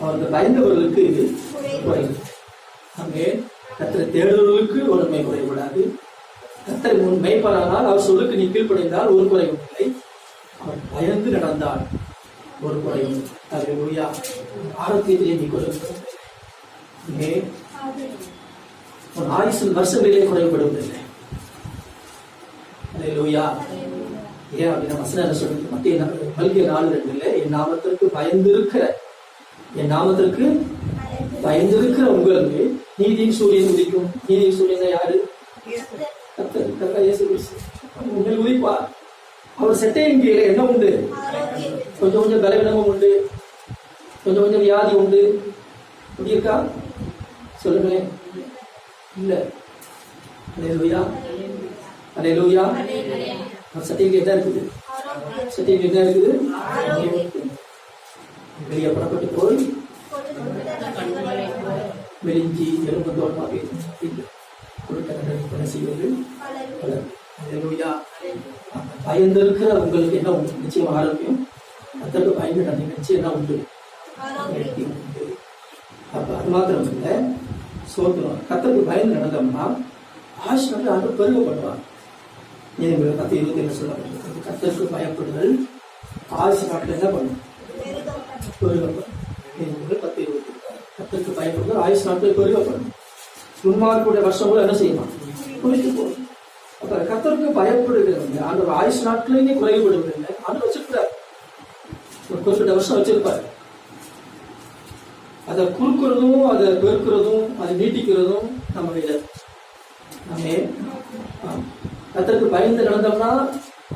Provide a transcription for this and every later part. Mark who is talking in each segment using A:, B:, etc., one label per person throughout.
A: அவருக்கு பயந்தவர்களுக்கு குறைவு. அங்கே கர்த்தரை தேடுவர்களுக்கு ஒருமை குறைவிடாது. கர்த்தரை முன் மெய்ப்பரானால் அவர் சொல்லுக்கு நீ கீழ்ப்படைந்தால் ஒரு குறைவும் இல்லை. அவர் பயந்து நடந்தால் ஒரு குறையும். அல்லேலூயா. ஆரோக்கியத்திலே நீ குறைவு. உன் ஆயுசின் வருஷங்களிலே குறைபடுவதில்லை. அல்லேலூயா. ஏன் அப்படின்னா வசனம் சொல்றது மத்திய 4:2 என் நாமத்திற்கு பயந்திருக்கிற உங்களுக்கு நீதியின் சூரியன் உதிக்கும். நீதியின் சூரியன் யாரு? உங்கள் உதிப்பா. அவர் செட்டையின் கீழே என்ன உண்டு? கொஞ்சம் கொஞ்சம் பலவீனமும் உண்டு, கொஞ்சம் கொஞ்சம் வியாதி உண்டு. அப்படி இருக்கா? சொல்லுங்களேன். இல்ல. அல்லேலூயா. அல்லேலூயா. சத்தியங்கள் என்ன இருக்குது? சத்தியங்கள் என்ன இருக்குது? வெளியே புறப்பட்டு போய் மெலிஞ்சி எலும்பு தோட்டமாக செய்வது. பயந்திருக்கிற உங்களுக்கு என்ன உண்டு? நிச்சயம் ஆரோக்கியம். அதற்கு பயந்து நிச்சயம் என்ன உண்டு? அப்ப அது மாத்திரம் இல்லை, சோதனம். கத்தருக்கு பயந்து நடந்தோம்னா ஆயுஷ் நாட்டில் ஆண்டு பெருக பண்ணுவாங்க. நீங்க 10:27 சொல்லப்பட்டிருக்கு. கத்தருக்கு பயப்படுதல் ஆயுஷ் நாட்டில் என்ன பண்ணும்? பெருகப்படும். 10:20 கத்தருக்கு பயப்படுதல் ஆயுஷ் நாட்டில் பெருகப்படும். துன்மார்க்குடைய வருஷம் கூட என்ன செய்யணும்? குறைத்து போகும். அப்ப கத்தருக்கு பயப்படுகிறவங்க அந்த ஆயுஷ் நாட்டிலேயே குறைவுபடுவதில்லை. அது வச்சிருக்கிறார். ஒரு குறிப்பிட்ட வருஷம் வச்சிருப்பாரு. அதை குறுக்கிறதும் அதை பெருக்கிறதும் அதை நீட்டிக்கிறதும் நம்ம இல்லை. நம்ம கத்தருக்கு பயந்து நடந்தோம்னா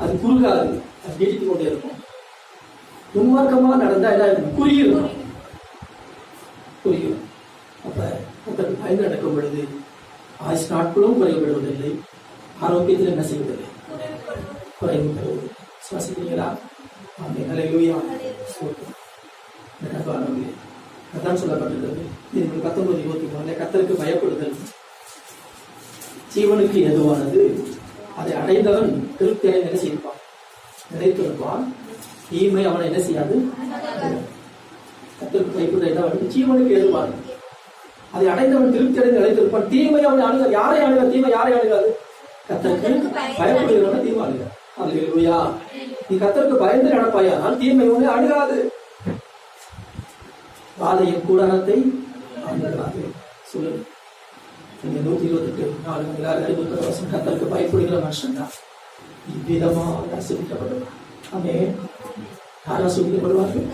A: அது குறுகாது, அது நீட்டித்து கொண்டே இருக்கும். துன்மார்க்கமா நடந்தா என்ன குறுகிடும். அப்ப கத்தருக்கு பயந்து நடக்கும் பொழுது ஆயுஷ் நாட்களும் குறைவுபடுவதில்லை. ஆரோக்கியத்தில் என்ன செய்வதில்லை? குறைவு தருவது. சுவாசிக்கிறீங்களா? அல்லேலூயா. அதான் சொல்லப்பட்டிருக்கிறது. 19:23 கத்தருக்கு பயப்படுதல் ஜீவனுக்கு எதுவானது. அதை அடைந்தவன் திருப்தி அடைந்து என்ன செய்வான்? நினைத்திருப்பான். தீமை அவனை என்ன செய்யாது. கத்தருக்கு பயப்படுதல் ஜீவனுக்கு எதுவானது. அதை அடைந்தவன் திருப்தி அடைந்து நினைத்திருப்பான். தீமை அவனை அணுக. யாரை அணுக? தீமை யாரை அணுகாது? கத்தருக்கு பயப்படுகிறவன தீமை அணுக. அல்லேலூயா. நீ கத்தருக்கு பயந்து நடப்பாயானால் தீமை உன்னை அணுகாது. பாதையின் கூடாரத்தை அணுகாது. சொல்லு. 128 கத்தருக்கு பயப்படுகிற மனுஷன் தான் இவ்விதமாக ஆசீர்வதிக்கப்படுவார். ஆமென். யார் ஆசீர்வதிக்கப்படுவார்கள்?